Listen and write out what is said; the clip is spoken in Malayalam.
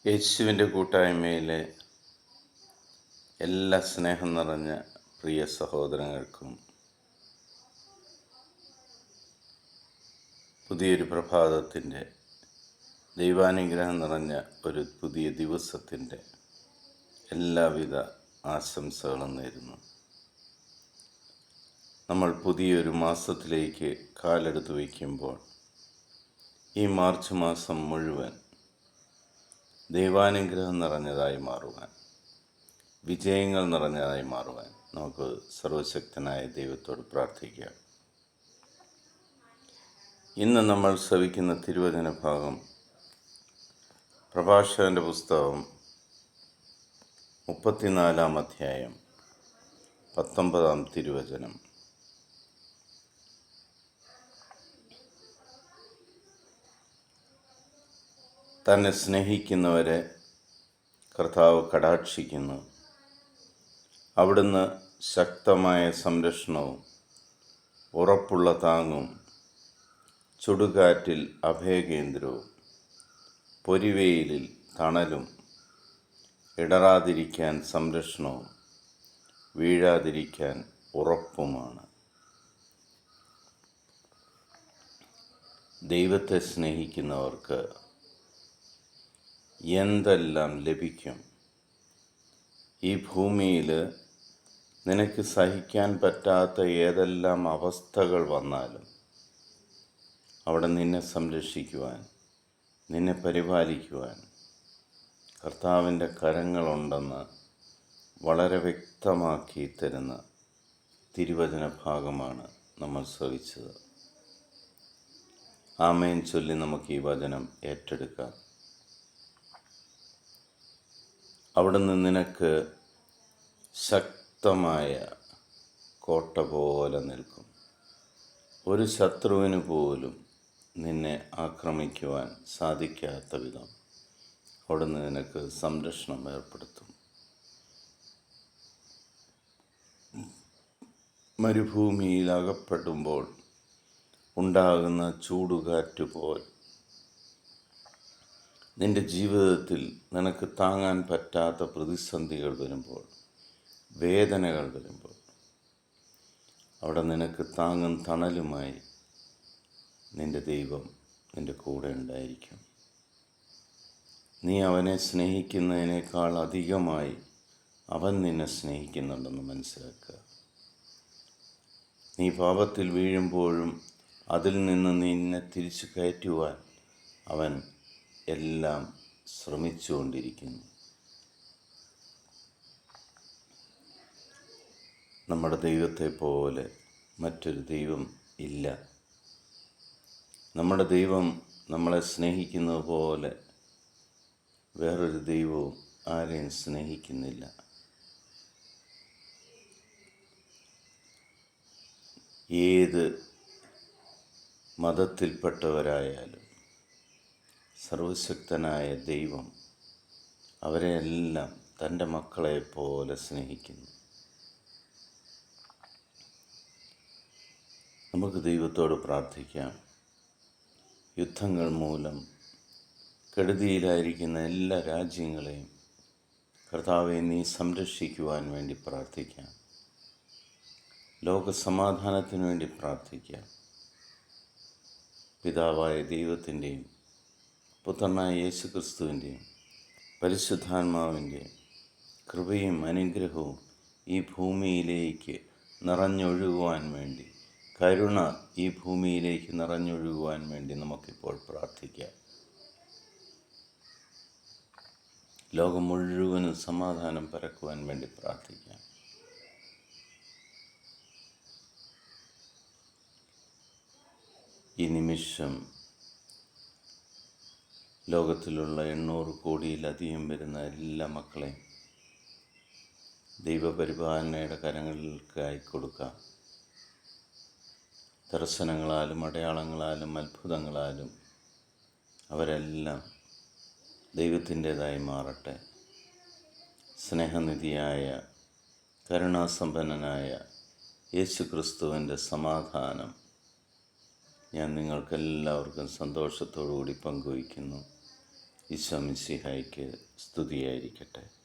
യേശുവിൻ്റെ കൂട്ടായ്മയിലെ എല്ലാ സ്നേഹം നിറഞ്ഞ പ്രിയ സഹോദരങ്ങൾക്കും പുതിയൊരു പ്രഭാതത്തിൻ്റെ ദൈവാനുഗ്രഹം നിറഞ്ഞ ഒരു പുതിയ ദിവസത്തിൻ്റെ എല്ലാവിധ ആശംസകളും നേരുന്നു. നമ്മൾ പുതിയൊരു മാസത്തിലേക്ക് കാലെടുത്ത് വയ്ക്കുമ്പോൾ ഈ മാർച്ച് മാസം മുഴുവൻ ദൈവാനുഗ്രഹം നിറഞ്ഞതായി മാറുവാൻ, വിജയങ്ങൾ നിറഞ്ഞതായി മാറുവാൻ നമുക്ക് സർവശക്തനായ ദൈവത്തോട് പ്രാർത്ഥിക്കാം. ഇന്ന് നമ്മൾ ശ്രവിക്കുന്ന തിരുവചന ഭാഗം പ്രഭാഷകന്റെ പുസ്തകം 34 അധ്യായം 19 തിരുവചനം. തന്നെ സ്നേഹിക്കുന്നവരെ കർത്താവ് കടാക്ഷിക്കുന്നു. അവിടുന്ന് ശക്തമായ സംരക്ഷണവും ഉറപ്പുള്ള താങ്ങും, ചുടുകാറ്റിൽ അഭയകേന്ദ്രവും, പൊരിവെയിലിൽ തണലും, ഇടറാതിരിക്കാൻ സംരക്ഷണവും, വീഴാതിരിക്കാൻ ഉറപ്പുമാണ്. ദൈവത്തെ സ്നേഹിക്കുന്നവർക്ക് എന്തെല്ലാം ലഭിക്കും? ഈ ഭൂമിയിൽ നിനക്ക് സഹിക്കാൻ പറ്റാത്ത ഏതെല്ലാം അവസ്ഥകൾ വന്നാലും അവിടെ നിന്നെ സംരക്ഷിക്കുവാൻ, നിന്നെ പരിപാലിക്കുവാൻ കർത്താവിൻ്റെ കരങ്ങളുണ്ടെന്ന് വളരെ വ്യക്തമാക്കി തരുന്ന തിരുവചന ഭാഗമാണ് നമ്മൾ ശ്രവിച്ചത്. ആമേൻ ചൊല്ലി നമുക്ക് ഈ വചനം ഏറ്റെടുക്കാം. അവിടുന്ന് നിനക്ക് ശക്തമായ കോട്ട പോലെ നിൽക്കും. ഒരു ശത്രുവിന് പോലും നിന്നെ ആക്രമിക്കുവാൻ സാധിക്കാത്ത വിധം അവിടുന്ന് നിനക്ക് സംരക്ഷണം ഏർപ്പെടുത്തും. മരുഭൂമിയിൽ അകപ്പെടുമ്പോൾ ഉണ്ടാകുന്ന ചൂടുകാറ്റ് പോൽ നിന്റെ ജീവിതത്തിൽ നിനക്ക് താങ്ങാൻ പറ്റാത്ത പ്രതിസന്ധികൾ വരുമ്പോൾ, വേദനകൾ വരുമ്പോൾ അവിടെ നിനക്ക് താങ്ങും തണലുമായി നിന്റെ ദൈവം നിന്റെ കൂടെ ഉണ്ടായിരിക്കും. നീ അവനെ സ്നേഹിക്കുന്നതിനേക്കാൾ അധികമായി അവൻ നിന്നെ സ്നേഹിക്കുന്നുണ്ടെന്ന് മനസ്സിലാക്കുക. നീ പാപത്തിൽ വീഴുമ്പോഴും അതിൽ നിന്ന് നിന്നെ തിരിച്ചു കയറ്റുവാൻ അവൻ എല്ലാം ശ്രമിച്ചുകൊണ്ടിരിക്കുന്നു. നമ്മുടെ ദൈവത്തെ പോലെ മറ്റൊരു ദൈവം ഇല്ല. നമ്മുടെ ദൈവം നമ്മളെ സ്നേഹിക്കുന്നത് പോലെ വേറൊരു ദൈവവും ആരെയും സ്നേഹിക്കുന്നില്ല. ഏത് മതത്തിൽപ്പെട്ടവരായാലും സർവശക്തനായ ദൈവം അവരെയെല്ലാം തൻ്റെ മക്കളെ പോലെ സ്നേഹിക്കുന്നു. നമുക്ക് ദൈവത്തോട് പ്രാർത്ഥിക്കാം. യുദ്ധങ്ങൾ മൂലം കെടുതിയിലായിരിക്കുന്ന എല്ലാ രാജ്യങ്ങളെയും കർത്താവെ നീ സംരക്ഷിക്കുവാൻ വേണ്ടി പ്രാർത്ഥിക്കാം. ലോകസമാധാനത്തിനു വേണ്ടി പ്രാർത്ഥിക്കാം. പിതാവായ ദൈവത്തിൻ്റെയും പുത്രനായ യേശുക്രിസ്തുവിൻ്റെയും പരിശുദ്ധാത്മാവിൻ്റെയും കൃപയും അനുഗ്രഹവും ഈ ഭൂമിയിലേക്ക് നിറഞ്ഞൊഴുകുവാൻ വേണ്ടി, കരുണ ഈ ഭൂമിയിലേക്ക് നിറഞ്ഞൊഴുകുവാൻ വേണ്ടി നമുക്കിപ്പോൾ പ്രാർത്ഥിക്കാം. ലോകം മുഴുവനും സമാധാനം പരക്കുവാൻ വേണ്ടി പ്രാർത്ഥിക്കാം. ഈ നിമിഷം ലോകത്തിലുള്ള 800 കോടിയിലധികം വരുന്ന എല്ലാ മക്കളെയും ദൈവപരിപാലനയുടെ കരങ്ങളിലേക്കായി കൊടുക്കാം. ദർശനങ്ങളാലും അടയാളങ്ങളാലും അത്ഭുതങ്ങളാലും അവരെല്ലാം ദൈവത്തിൻ്റേതായി മാറട്ടെ. സ്നേഹനിധിയായ കരുണാസമ്പന്നനായ യേശുക്രിസ്തുവിൻ്റെ സമാധാനം ഞാൻ നിങ്ങൾക്കെല്ലാവർക്കും സന്തോഷത്തോടു കൂടി പങ്കുവയ്ക്കുന്നു. ഈശോ മിശിഹായ്ക്ക് സ്തുതിയായിരിക്കട്ടെ.